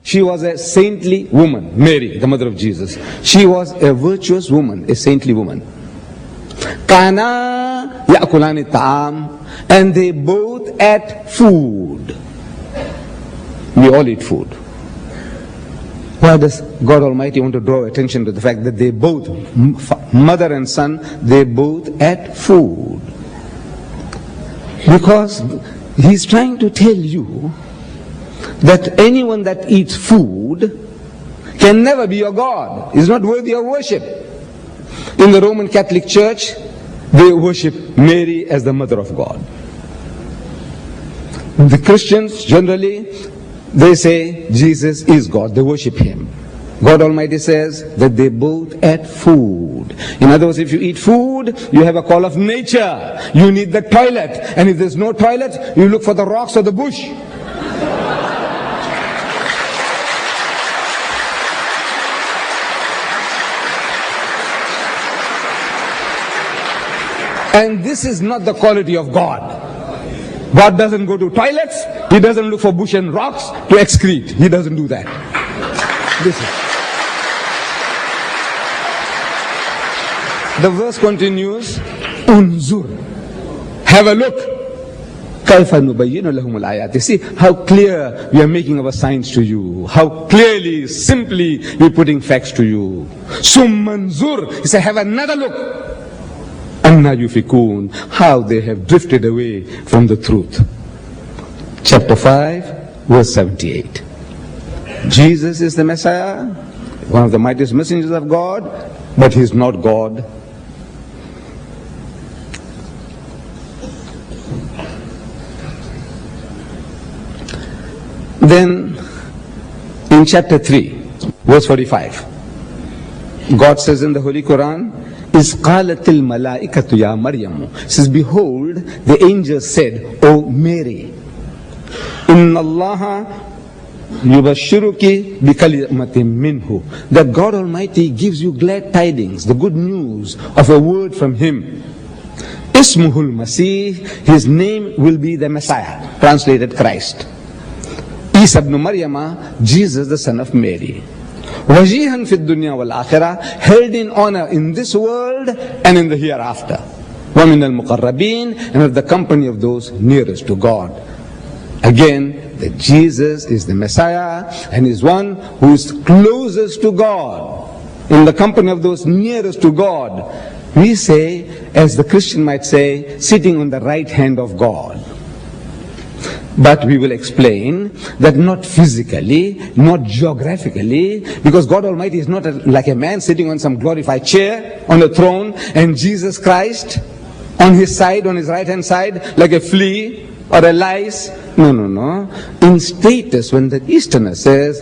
She was a saintly woman, Mary, the mother of Jesus. She was a virtuous woman, a saintly woman. Kana ya'kulani ta'am, and they both ate food. We all eat food. Why does God Almighty want to draw attention to the fact that they both, mother and son, they both ate food? Because He's trying to tell you that anyone that eats food can never be your God, is not worthy of worship. In the Roman Catholic Church, they worship Mary as the mother of God. The Christians generally, they say Jesus is God, they worship Him. God Almighty says that they both ate food. In other words, if you eat food, you have a call of nature. You need the toilet. And if there's no toilet, you look for the rocks or the bush. And this is not the quality of God. God doesn't go to toilets. He doesn't look for bush and rocks to excrete. He doesn't do that. Listen. The verse continues, Unzur. Have a look. You see how clear we are making our signs to you. How clearly, simply we're putting facts to you. Summanzur. He said, have another look. Anna yufikun, how they have drifted away from the truth. Chapter 5, verse 78. Jesus is the Messiah, one of the mightiest messengers of God, but He's not God. Then, in chapter 3, verse 45, God says in the Holy Quran, is qalatil malaikatu ya Maryam. Says, behold, the angel said, O Mary, inna Allaha yubashiruki bikalimatin minhu, that God Almighty gives you glad tidings, the good news of a word from Him. Ismuhul Masih, His name will be the Messiah, translated Christ. Isa ibn Maryama, Jesus the son of Mary. Wajihan fi dunya wal akhirah, held in honor in this world and in the hereafter. Wa min al muqarrabin, and of the company of those nearest to God. Again, that Jesus is the Messiah and is one who is closest to God, in the company of those nearest to God. We say, as the Christian might say, sitting on the right hand of God. But we will explain that not physically, not geographically, because God Almighty is not like a man sitting on some glorified chair, on a throne, and Jesus Christ on His side, on His right hand side, like a flea or a lice. No, no, no. In status, when the Easterner says,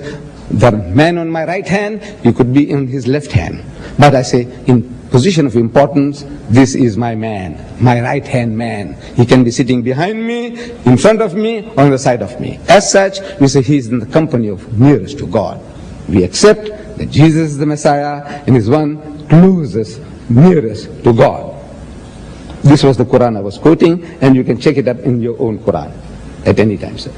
the man on my right hand, he could be on his left hand. But I say, in position of importance, this is my man, my right hand man. He can be sitting behind me, in front of me, on the side of me. As such, we say he is in the company of nearest to God. We accept that Jesus is the Messiah and is one closest, nearest to God. This was the Quran I was quoting, and you can check it up in your own Quran at any time, sir.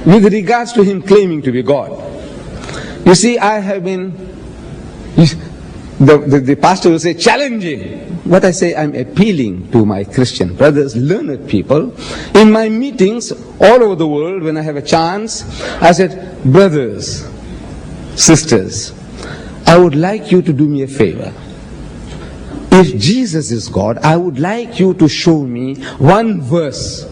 With regards to Him claiming to be God, you see, I have been, the pastor will say, challenging. What I say, I'm appealing to my Christian brothers, learned people. In my meetings all over the world, when I have a chance, I said, brothers, sisters, I would like you to do me a favor. If Jesus is God, I would like you to show me one verse,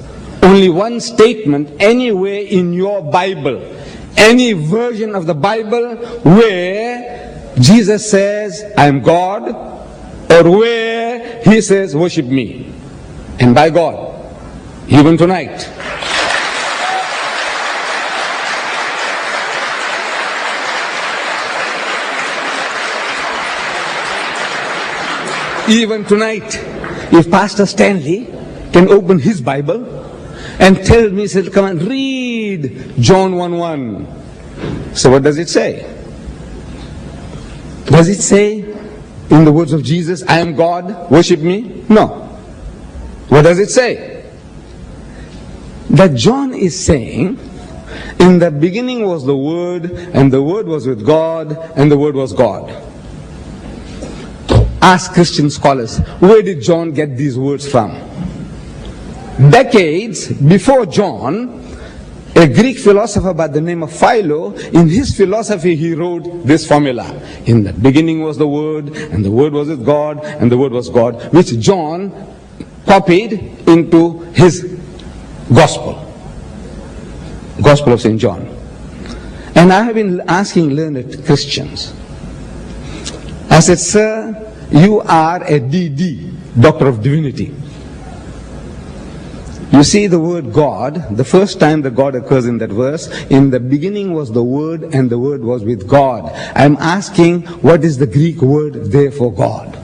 only one statement, anywhere in your Bible, any version of the Bible where Jesus says, I am God, or where He says, worship me. And by God, even tonight, even tonight, if Pastor Stanley can open his Bible and tell me, say, come and read John 1:1. So what does it say? Does it say, in the words of Jesus, I am God, worship me? No. What does it say? that John is saying, in the beginning was the Word, and the Word was with God, and the Word was God. Ask Christian scholars, where did John get these words from? Decades before John, a Greek philosopher by the name of Philo, in his philosophy he wrote this formula. In the beginning was the Word, and the Word was with God, and the Word was God, which John copied into his Gospel. Gospel of St. John. And I have been asking learned Christians. I said, sir, you are a DD, Doctor of Divinity. You see the word God, the first time that God occurs in that verse, in the beginning was the Word, and the Word was with God. I'm asking, what is the Greek word there for God?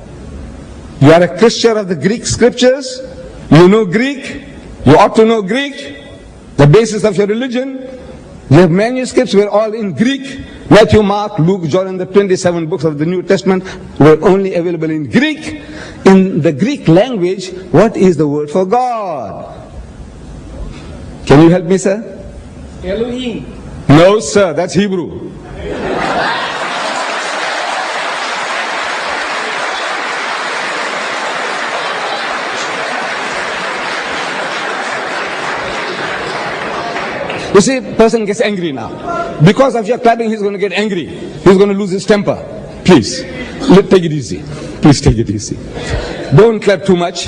You are a Christian of the Greek scriptures, you know Greek, you ought to know Greek, the basis of your religion. You have manuscripts were all in Greek. Matthew, Mark, Luke, John, and the 27 books of the New Testament were only available in Greek. In the Greek language, what is the word for God? Can you help me, sir? Elohim. No, sir, that's Hebrew. You see, person gets angry now. Because of your clapping, he's going to get angry. He's going to lose his temper. Please, take it easy. Please take it easy. Don't clap too much,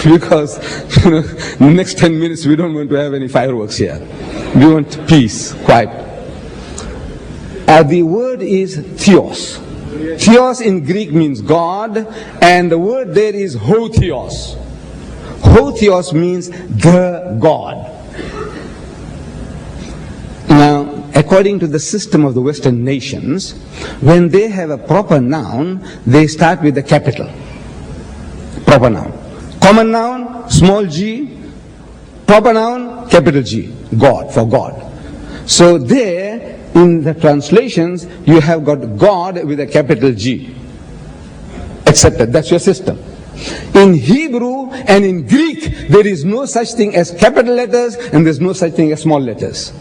because the next 10 minutes we don't want to have any fireworks here. We want peace, quiet. The word is theos. Theos in Greek means God, and the word there is hotheos. Hotheos means the God. Now, according to the system of the Western nations, when they have a proper noun, they start with the capital. Proper noun. Common noun, small g. Proper noun, capital G. God, for God. So there, in the translations, you have got God with a capital G. Accepted. That's your system. In Hebrew and in Greek, there is no such thing as capital letters, and there's no such thing as small letters.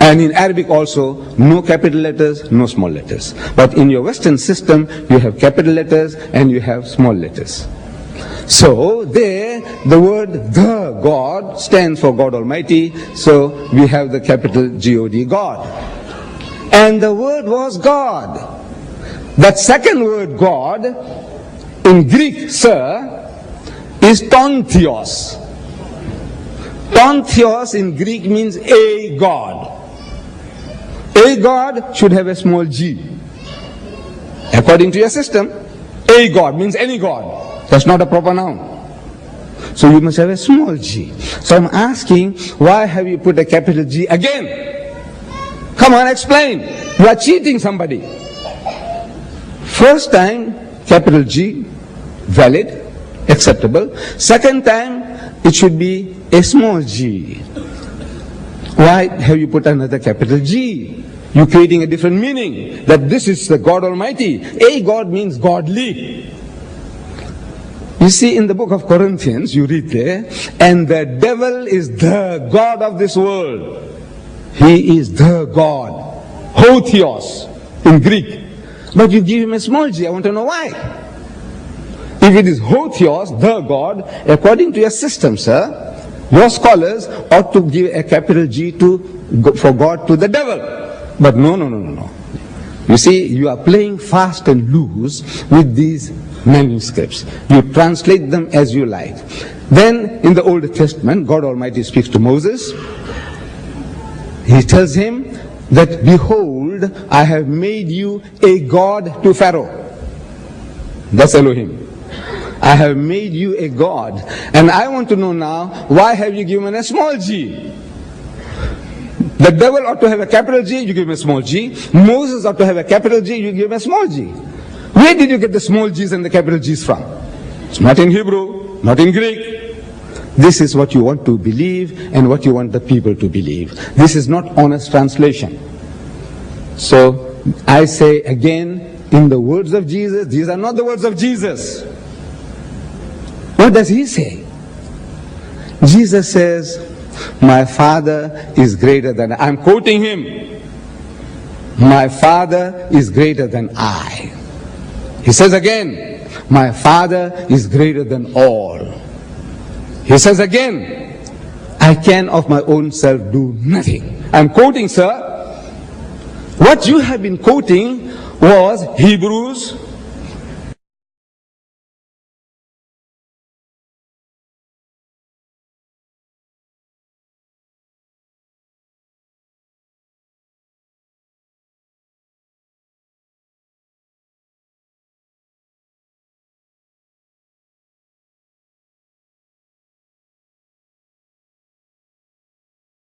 And in Arabic also, no capital letters, no small letters. But in your Western system, you have capital letters and you have small letters. So there, the word the God stands for God Almighty. So we have the capital G-O-D, God. And the word was God. That second word, God, in Greek, sir, is tontheos. Tontheos in Greek means a God. A God should have a small g. According to your system, a God means any God. That's not a proper noun. So you must have a small g. So I'm asking, why have you put a capital G again? Come on, explain. You are cheating somebody. First time, capital G, valid, acceptable. Second time, it should be a small g. Why have you put another capital G? You're creating a different meaning, that this is the God Almighty. A God means godly. You see, in the book of Corinthians, you read there, and the devil is the God of this world. He is the God. Hotheos in Greek. But you give him a small g. I want to know why. If it is Hotheos, the God, according to your system, sir, your scholars ought to give a capital G for God to the devil. But no. You see, you are playing fast and loose with these manuscripts. You translate them as you like. Then, in the Old Testament, God Almighty speaks to Moses. He tells him that, behold, I have made you a God to Pharaoh. That's Elohim. I have made you a God. And I want to know now, why have you given a small g? The devil ought to have a capital G, you give him a small g. Moses ought to have a capital G, you give him a small g. Where did you get the small g's and the capital G's from? It's not in Hebrew, not in Greek. This is what you want to believe and what you want the people to believe. This is not honest translation. So I say again, in the words of Jesus, these are not the words of Jesus. What does he say? Jesus says, My Father is greater than I. I'm quoting him. My Father is greater than I. He says again, my Father is greater than all. He says again, I can of my own self do nothing. I'm quoting, sir. What you have been quoting was Hebrews